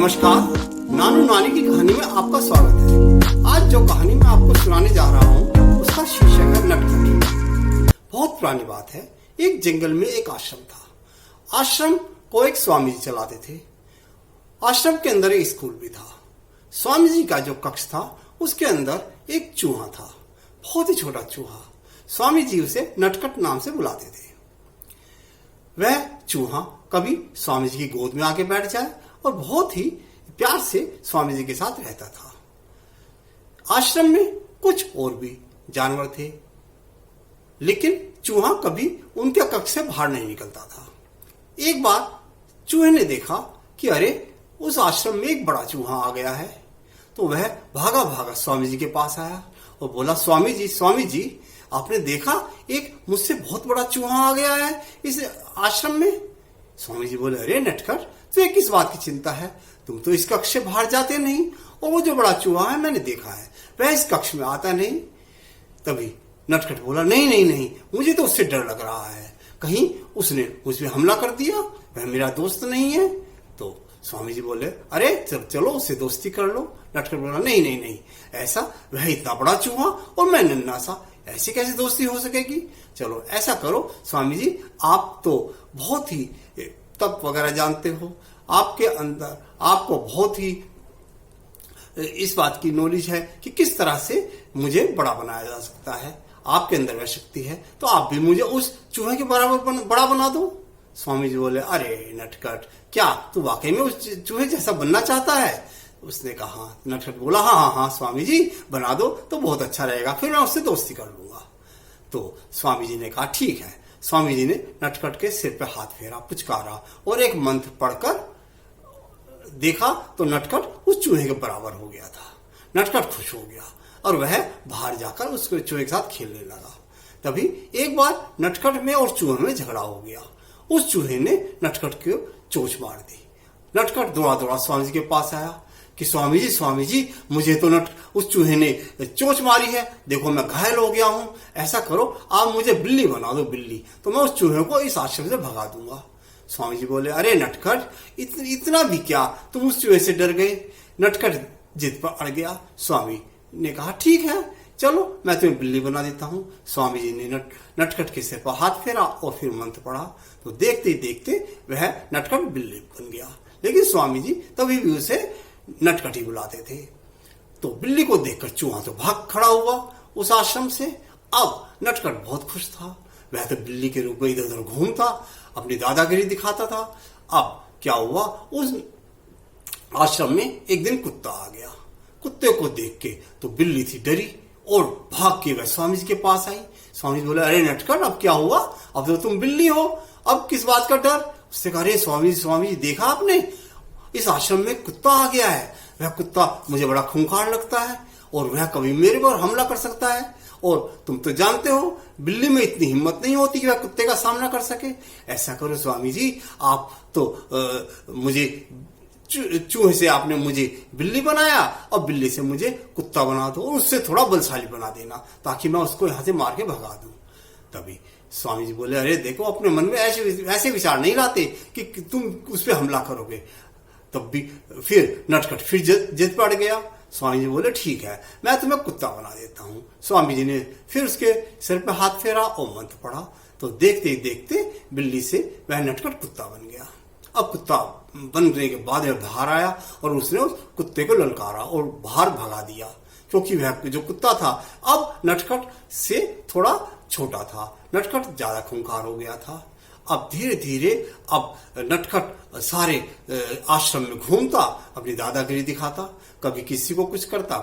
नमस्कार। नानू नानी की कहानी में आपका स्वागत है। आज जो कहानी मैं आपको सुनाने जा रहा हूँ उसका शीर्षक है नटखट। बहुत पुरानी बात है। एक जंगल में एक आश्रम था। आश्रम को एक स्वामी जी चलाते थे। आश्रम के अंदर एक स्कूल भी था। स्वामी जी का जो कक्ष था उसके अंदर एक चूहा था, बहुत ही छोटा चूहा। स्वामी जी उसे नटखट नाम से बुलाते थे। वह चूहा कभी स्वामी जी की गोद में आके बैठ जाए और बहुत ही प्यार से स्वामी जी के साथ रहता था। आश्रम में कुछ और भी जानवर थे, लेकिन चूहा कभी उनके कक्ष से बाहर नहीं निकलता था। एक बार चूहे ने देखा कि अरे, उस आश्रम में एक बड़ा चूहा आ गया है। तो वह भागा भागा स्वामी जी के पास आया और बोला, स्वामी जी, आपने देखा एक मुझसे बहुत बड़ा चूहा आ गया है इस आश्रम में। स्वामी जी बोले, अरे नटखट, तुझे किस बात की चिंता है? तुम तो इस कक्ष से बाहर जाते नहीं, और वो जो बड़ा चूहा है मैंने देखा है, वह इस कक्ष में आता नहीं। तभी नटखट बोला, नहीं, मुझे तो उससे डर लग रहा है, कहीं उसने मुझ पे हमला कर दिया, वह मेरा दोस्त नहीं है। तो स्वामी जी बोले, अरे चलो उससे दोस्ती कर लो। नटखट बोला, नहीं, ऐसा वह इतना बड़ा चूहा और मैं नन्हा सा, ऐसी कैसे दोस्ती हो सकेगी? चलो ऐसा करो स्वामी जी, आप तो बहुत ही तप वगैरह जानते हो, आपके अंदर आपको बहुत ही इस बात की नॉलेज है कि किस तरह से मुझे बड़ा बनाया जा सकता है। आपके अंदर वह शक्ति है, तो आप भी मुझे उस चूहे के बराबर बड़ा बना दो। स्वामी जी बोले, अरे नटखट, क्या तू वाकई में उस चूहे जैसा बनना चाहता है? उसने कहा। नटखट बोला, हाँ स्वामी जी, बना दो तो बहुत अच्छा रहेगा, फिर मैं उससे दोस्ती कर लूंगा। तो स्वामी जी ने कहा, ठीक है। स्वामी जी ने नटखट के सिर पे हाथ फेरा, पुचकारा और एक मंत्र पढ़कर देखा तो नटखट उस चूहे के बराबर हो गया था। नटखट खुश हो गया और वह बाहर जाकर उस चूहे के साथ खेलने लगा। तभी एक बार नटखट में और चूहे में झगड़ा हो गया। उस चूहे ने नटखट को चोंच मार दी। नटखट दौड़ा स्वामी जी के पास आया कि स्वामी जी, मुझे तो उस चूहे ने चोंच मारी है, देखो मैं घायल हो गया हूं। ऐसा करो, आप मुझे बिल्ली बना दो, बिल्ली, तो मैं उस चूहे को इस आश्रम से भगा दूंगा। स्वामी जी बोले, अरे नटखट, इतना भी क्या, तुम उस चूहे से डर गए? नटखट जिद पर अड़ गया। स्वामी ने कहा, ठीक है, चलो मैं तुम्हें बिल्ली बना देता हूं। स्वामी जी ने नटखट के सिर पर हाथ फेरा और फिर मंत्र पढ़ा, तो देखते ही देखते वह नटखट बिल्ली बन गया। लेकिन स्वामी जी तभी भी उसे नटखट ही बुलाते थे। तो बिल्ली को देखकर चूहा तो भाग खड़ा हुआ उस आश्रम से। अब नटखट बहुत खुश था। वह तो बिल्ली के रूप में इधर उधर घूमता, अपनी दादागिरी दिखाता था। अब क्या हुआ, उस आश्रम में एक दिन कुत्ता आ गया। कुत्ते को देख के तो बिल्ली थी डरी और भाग के वह स्वामी जी के पास आई। स्वामी जी बोले, अरे नटखट, अब क्या हुआ? अब तो तुम बिल्ली हो, अब किस बात का डर? उससे कहा, अरे स्वामी जी, देखा आपने, इस आश्रम में कुत्ता आ गया है। वह कुत्ता मुझे बड़ा खूंखार लगता है और वह कभी मेरे पर हमला कर सकता है, और तुम तो जानते हो बिल्ली में इतनी हिम्मत नहीं होती कि वह कुत्ते का सामना कर सके। ऐसा करो स्वामी जी, आप तो मुझे चूहे से आपने मुझे बिल्ली बनाया, और बिल्ली से मुझे कुत्ता बना दो और उससे थोड़ा बलशाली बना देना, ताकि मैं उसको यहां से मार के भगा दूं। तभी स्वामी जी बोले, अरे देखो, अपने मन में ऐसे विचार नहीं लाते कि तुम उस पर हमला करोगे। तब भी फिर नटखट फिर जिद पड़ गया। स्वामी जी बोले, ठीक है, मैं तुम्हें कुत्ता बना देता हूं। स्वामी जी ने फिर उसके सिर पे हाथ फेरा और मंत्र पढ़ा, तो देखते ही देखते बिल्ली से वह नटखट कुत्ता बन गया। अब कुत्ता बनने के बाद वह बाहर आया और उसने उस कुत्ते को ललकारा और बाहर भगा दिया, क्योंकि वह जो कुत्ता था अब नटखट से थोड़ा छोटा था। नटखट ज्यादा खूंखार हो गया था। अब धीरे धीरे अब नटखट सारे आश्रम में घूमता, अपनी दादागिरी दिखाता, कभी किसी को कुछ करता।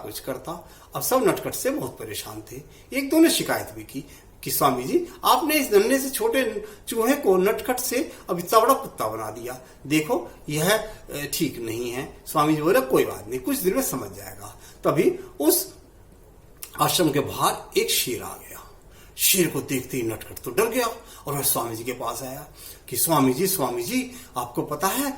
अब सब नटखट से बहुत परेशान थे। एक दो ने शिकायत भी की कि स्वामी जी, आपने इस नन्हे से छोटे चूहे को नटखट से अब इतना बड़ा कुत्ता बना दिया, देखो यह ठीक नहीं है। स्वामी जी बोले, कोई बात नहीं, कुछ दिन में समझ जाएगा। तभी उस आश्रम के बाहर एक शेर आ गया। शेर को देखते ही नटखट तो डर गया और वह स्वामी जी के पास आया कि स्वामी जी, आपको पता है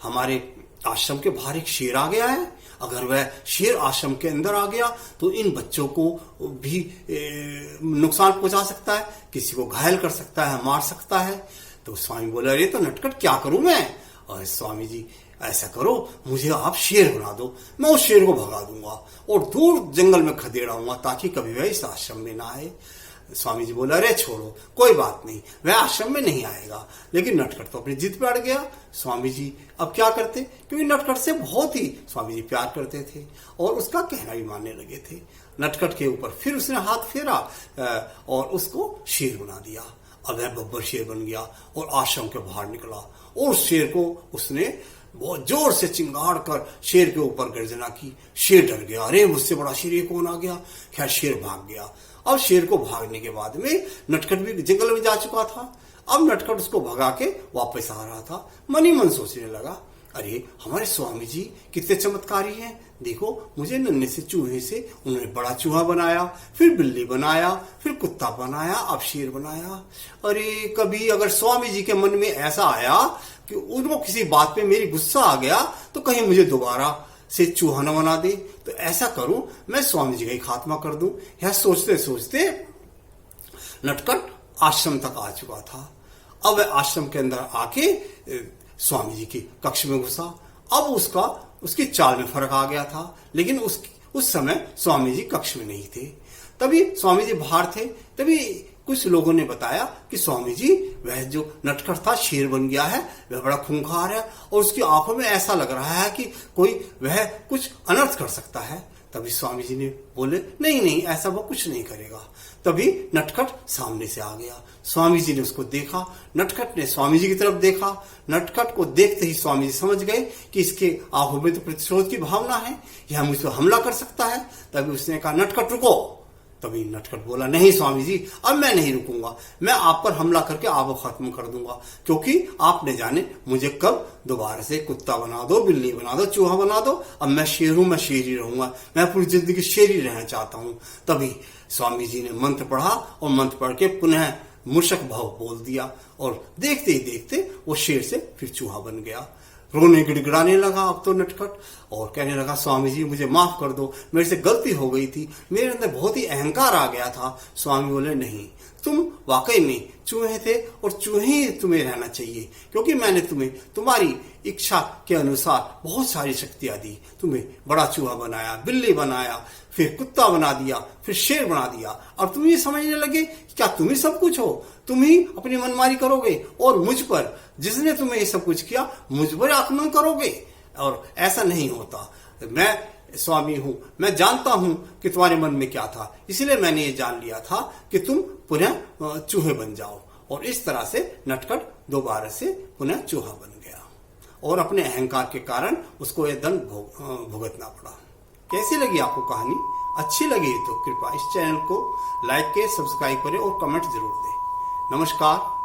हमारे आश्रम के बाहर एक शेर आ गया है। अगर वह शेर आश्रम के अंदर आ गया तो इन बच्चों को भी नुकसान पहुंचा सकता है, किसी को घायल कर सकता है, मार सकता है। तो स्वामी बोले, अरे तो नटखट क्या करूं मैं? और स्वामी जी ऐसा करो, मुझे आप शेर बना दो, मैं उस शेर को भगा दूंगा और दूर जंगल में खदेड़ाऊंगा ताकि कभी वह इस आश्रम में ना आए। स्वामी जी बोला, अरे छोड़ो, कोई बात नहीं, वह आश्रम में नहीं आएगा। लेकिन नटखट तो अपनी जिद पे अड़ गया। स्वामी जी अब क्या करते, क्योंकि नटखट से बहुत ही स्वामी जी प्यार करते थे और उसका कहना भी मानने लगे थे। नटखट के ऊपर फिर उसने हाथ फेरा और उसको शेर बना दिया। अब वह बब्बर शेर बन गया और आश्रम के बाहर निकला और उस शेर को उसने बहुत जोर से चिंगाड़ कर शेर के ऊपर गर्जना की। शेर डर गया, अरे मुझसे बड़ा शेर ये कौन आ गया। खैर शेर भाग गया। अब शेर को भागने के बाद में नटखट भी जंगल में जा चुका था। अब नटखट उसको भगा के वापस आ रहा था। मन ही मन सोचने लगा, अरे हमारे स्वामी जी कितने चमत्कारी हैं। देखो, मुझे नन्हे से चूहे से उन्होंने बड़ा चूहा बनाया, फिर बिल्ली बनाया, फिर कुत्ता बनाया, अब शेर बनाया। अरे कभी अगर स्वामी जी के मन में ऐसा आया कि उनको किसी बात पे मेरी गुस्सा आ गया तो कहीं मुझे दोबारा से चूहा न बना दे, तो ऐसा करूं मैं स्वामी जी का ही खात्मा कर दूं। यह सोचते सोचते नटखट आश्रम तक आ चुका था। अब वह आश्रम के अंदर आके स्वामी जी के कक्ष में घुसा। अब उसकी चाल में फर्क आ गया था, लेकिन उस समय स्वामी जी कक्ष में नहीं थे। तभी स्वामी जी बाहर थे। तभी कुछ लोगों ने बताया कि स्वामी जी वह जो नटखट था शेर बन गया है, वह बड़ा खूंखार है और उसकी आंखों में ऐसा लग रहा है कि कोई वह कुछ अनर्थ कर सकता है। तभी स्वामी जी ने बोले, नहीं नहीं, ऐसा वो कुछ नहीं करेगा। तभी नटखट सामने से आ गया। स्वामी जी ने उसको देखा, नटखट ने स्वामी जी की तरफ देखा। नटखट को देखते ही स्वामी जी समझ गए कि इसके आंखों में तो प्रतिशोध की भावना है, यह मुझ पर हमला कर सकता है। तभी उसने कहा, नटखट रुको। तभी नटखट बोला, नहीं स्वामी जी, अब मैं नहीं रुकूंगा, मैं आप पर हमला करके आपको खत्म कर दूंगा, क्योंकि आप ने जाने मुझे कब दोबारा से कुत्ता बना दो, बिल्ली बना दो, चूहा बना दो। अब मैं शेर हूं, मैं शेर ही रहूंगा, मैं पूरी जिंदगी शेर ही रहना चाहता हूं। तभी स्वामी जी ने मंत्र पढ़ा और मंत्र पढ़ के पुनः मूषक भाव बोल दिया और देखते ही देखते वो शेर से फिर चूहा बन गया। रोने गिड़गिड़ाने लगा अब तो नटखट और कहने लगा, स्वामी जी मुझे माफ कर दो, मेरे से गलती हो गई थी, मेरे अंदर बहुत ही अहंकार आ गया था। स्वामी बोले, नहीं, तुम वाकई में चूहे थे और चूहे ही तुम्हें रहना चाहिए, क्योंकि मैंने तुम्हें तुम्हारी इच्छा के अनुसार बहुत सारी शक्तियां दी। तुम्हें बड़ा चूहा बनाया, बिल्ली बनाया, फिर कुत्ता बना दिया, फिर शेर बना दिया। अब तुम ये समझने लगे कि क्या तुम ही सब कुछ हो, तुम ही अपनी मनमानी करोगे और मुझ पर, जिसने तुम्हें ये सब कुछ किया, मुझ पर आक्रमण करोगे। और ऐसा नहीं होता। मैं स्वामी हूं, मैं जानता हूं कि तुम्हारे मन में क्या था, इसलिए मैंने ये जान लिया था कि तुम पुनः चूहे बन जाओ। और इस तरह से नटखट दोबारा से पुनः चूहा बन गया और अपने अहंकार के कारण उसको यह दंड भुगतना पड़ा। कैसी लगी आपको कहानी? अच्छी लगी तो कृपया इस चैनल को लाइक करें, सब्सक्राइब करें और कमेंट जरूर दें। नमस्कार।